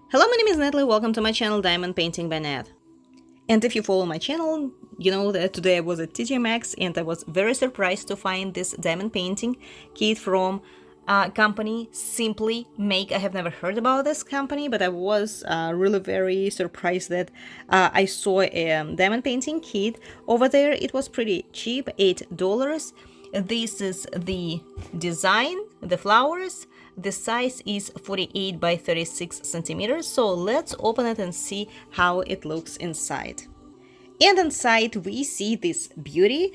Hello, my name is Natalie. Welcome to my channel Diamond Painting by Nat. And if you follow my channel, you know that today I was at TJ Maxx and I was very surprised to find this diamond painting kit from company Simply Make. I have never heard about this company, but I was really very surprised that I saw a diamond painting kit over there. It was pretty cheap, $8. This is the design, the flowers. The size is 48 by 36 centimeters. So let's open it and see how it looks inside. And inside we see this beauty.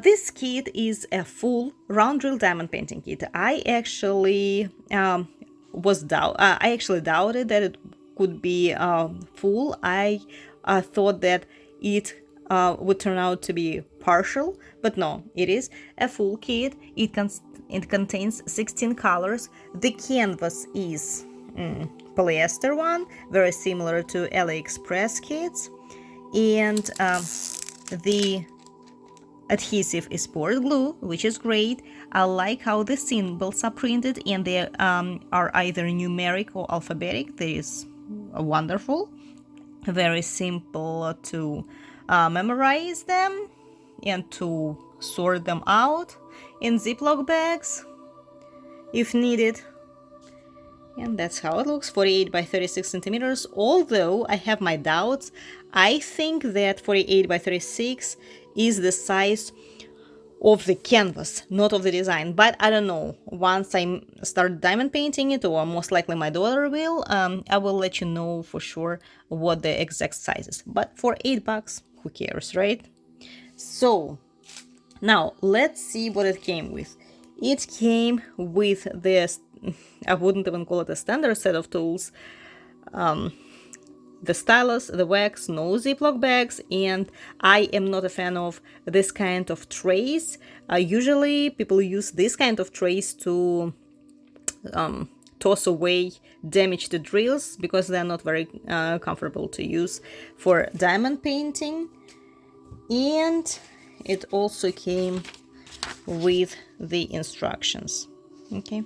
This kit is a full round drill diamond painting kit. I actually doubted that it could be full. I thought that it would turn out to be partial, but no, it is a full kit. It contains 16 colors. The canvas is polyester one, very similar to AliExpress kits, and the adhesive is poured glue, which is great. I like how the symbols are printed and they are either numeric or alphabetic. That is wonderful. Very simple to memorize them and to sort them out in Ziploc bags if needed. And that's how it looks, 48 by 36 centimeters. Although I have my doubts, I think that 48 by 36 is the size of the canvas, not of the design. But I don't know. Once I start diamond painting it, or most likely my daughter will, I will let you know for sure what the exact size is. But for $8, who cares, right? So now let's see what it came with. It came with this, I wouldn't even call it a standard set of tools. The stylus, the wax, no Ziploc bags, and I am not a fan of this kind of trays. Usually people use this kind of trays to toss away damaged drills because they're not very comfortable to use for diamond painting. And it also came with the instructions. Okay.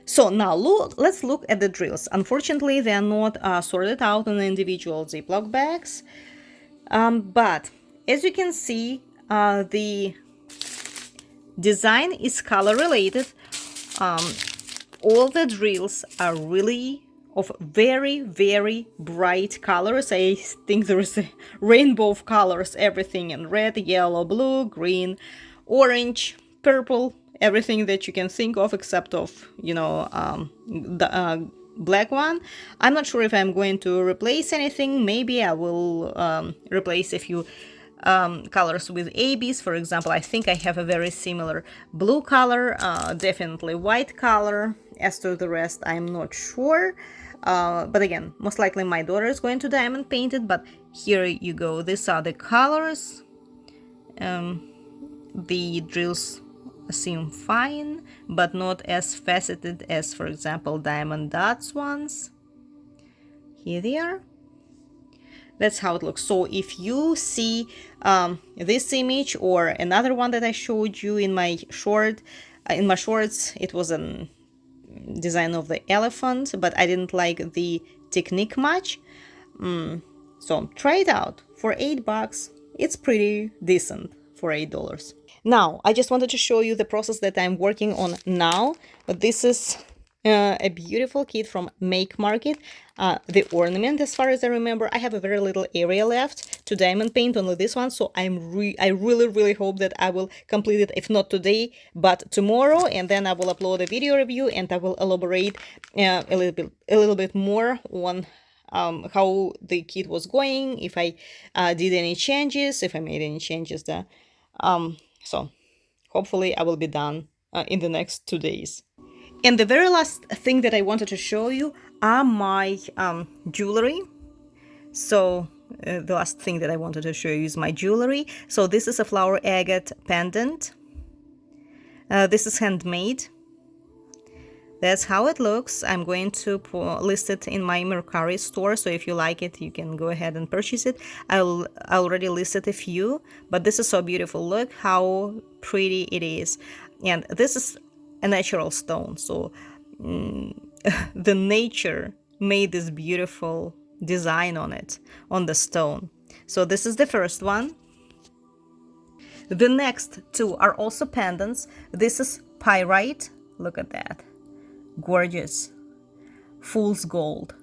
So now let's look at the drills. Unfortunately, they are not sorted out in individual Ziploc bags. But as you can see, the design is color related. All the drills are really of very, very bright colors. I think there is a rainbow of colors, everything in red, yellow, blue, green, orange, purple, everything that you can think of except of, the black one. I'm not sure if I'm going to replace anything. Maybe I will replace a few colors with ABs. For example, I think I have a very similar blue color, definitely white color. As to the rest, I'm not sure. But again, most likely my daughter is going to diamond paint it. But here you go. These are the colors. The drills seem fine, but not as faceted as, for example, diamond dots ones. Here they are. That's how it looks. So if you see this image or another one that I showed you in my shorts, it was a design of the elephant, but I didn't like the technique much. So try it out for $8. It's pretty decent for $8. Now, I just wanted to show you the process that I'm working on now. But this is a beautiful kit from Make Market. The ornament, as far as I remember, I have a very little area left to diamond paint, only this one. So I really, really hope that I will complete it, if not today, but tomorrow. And then I will upload a video review and I will elaborate a little bit more on how the kit was going, if I did any changes, if I made any changes there. So hopefully I will be done in the next 2 days. And the very last thing that I wanted to show you are my jewelry. So the last thing that I wanted to show you is my jewelry. So this is a flower agate pendant. This is handmade. That's how it looks. I'm going to list it in my Mercari store, so if you like it, you can go ahead and purchase it. I already listed a few, but this is so beautiful. Look how pretty it is. And this is a natural stone, so the nature made this beautiful design on it, on the stone. So this is the first one. The next two are also pendants. This is pyrite. Look at that. Gorgeous. Fool's gold.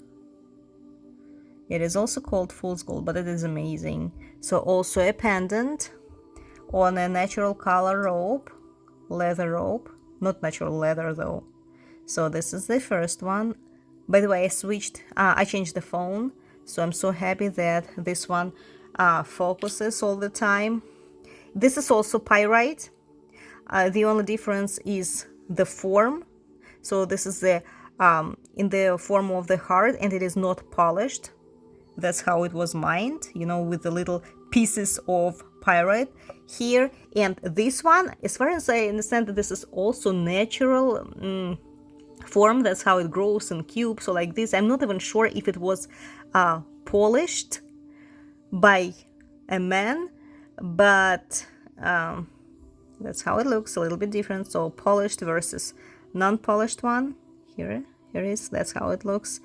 It is also called fool's gold, but it is amazing. So also a pendant on a natural color rope, leather rope. Not natural leather though. So this is the first one. By the way, I changed the phone. So I'm so happy that this one focuses all the time. This is also pyrite. The only difference is the form. So this is the in the form of the heart, and it is not polished. That's how it was mined, you know, with the little pieces of pyrite here. And this one, as far as I understand, that this is also natural form. That's how it grows in cubes. So like this, I'm not even sure if it was polished by a man, but that's how it looks. A little bit different. So polished versus non-polished one. Here is. That's how it looks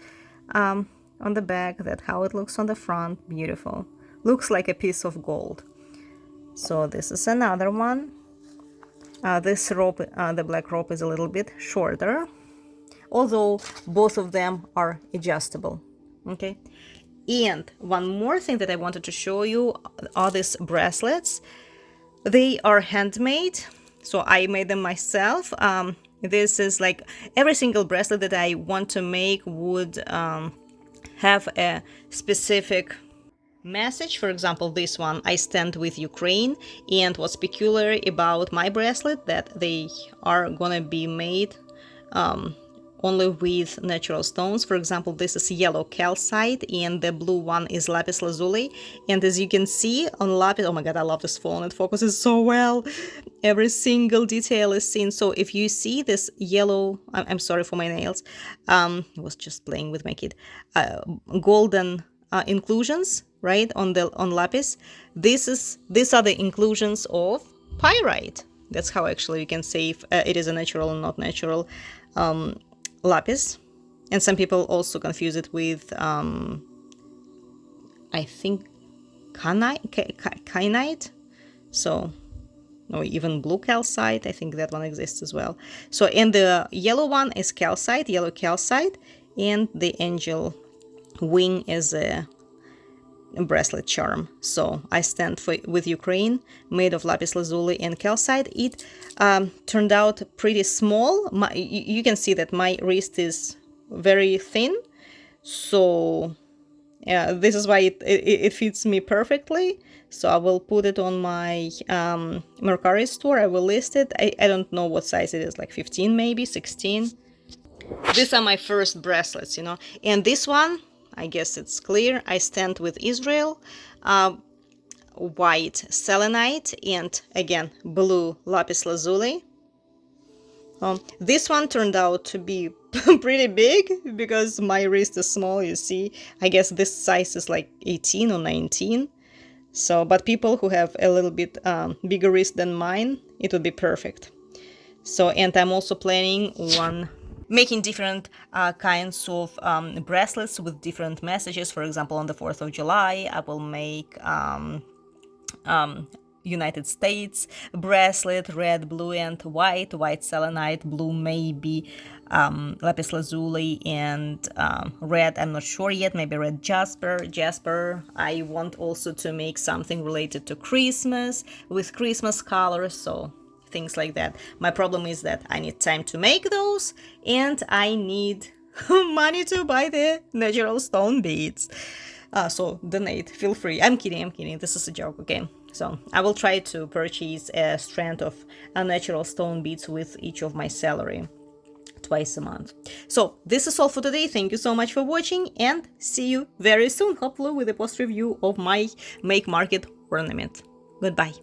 on the back. That's how it looks on the front. Beautiful. Looks like a piece of gold. So this is another one. This rope, the black rope, is a little bit shorter, although both of them are adjustable. Okay. And one more thing that I wanted to show you are these bracelets. They are handmade, so I made them myself. This is like every single bracelet that I want to make would have a specific message. For example, this one, I stand with Ukraine, and what's peculiar about my bracelet that they are gonna be made only with natural stones. For example, this is yellow calcite and the blue one is lapis lazuli. And as you can see on lapis, oh my god, I love this phone, it focuses so well. Every single detail is seen. So if you see this yellow, I'm sorry for my nails, I was just playing with my kid, golden inclusions, right, on lapis. These are the inclusions of pyrite. That's how actually you can say if it is a natural or not natural lapis. And some people also confuse it with I think kyanite. So, or even blue calcite, I think that one exists as well. So, and the yellow one is calcite, yellow calcite, and the angel wing is a bracelet charm. So I stand with Ukraine, made of lapis lazuli and calcite. It turned out pretty small. You can see that my wrist is very thin, so yeah, this is why it fits me perfectly. So I will put it on my Mercari store. I will list it. I don't know what size it is, like 15 maybe, 16. These are my first bracelets, you know. And this one, I guess it's clear. I stand with Israel. White selenite and again blue lapis lazuli. This one turned out to be pretty big because my wrist is small, you see. I guess this size is like 18 or 19. So, but people who have a little bit bigger wrist than mine, it would be perfect. So, and I'm also planning on making different kinds of bracelets with different messages. For example, on the 4th of July, I will make United States bracelet, red, blue, and white. White selenite, blue maybe lapis lazuli, and red, I'm not sure yet, maybe red jasper. I want also to make something related to Christmas with Christmas colors, so things like that. My problem is that I need time to make those, and I need money to buy the natural stone beads. So donate, feel free. I'm kidding. This is a joke, okay? So I will try to purchase a strand of natural stone beads with each of my salary twice a month. So this is all for today. Thank you so much for watching, and see you very soon, hopefully with a post review of my Make Market ornament. Goodbye.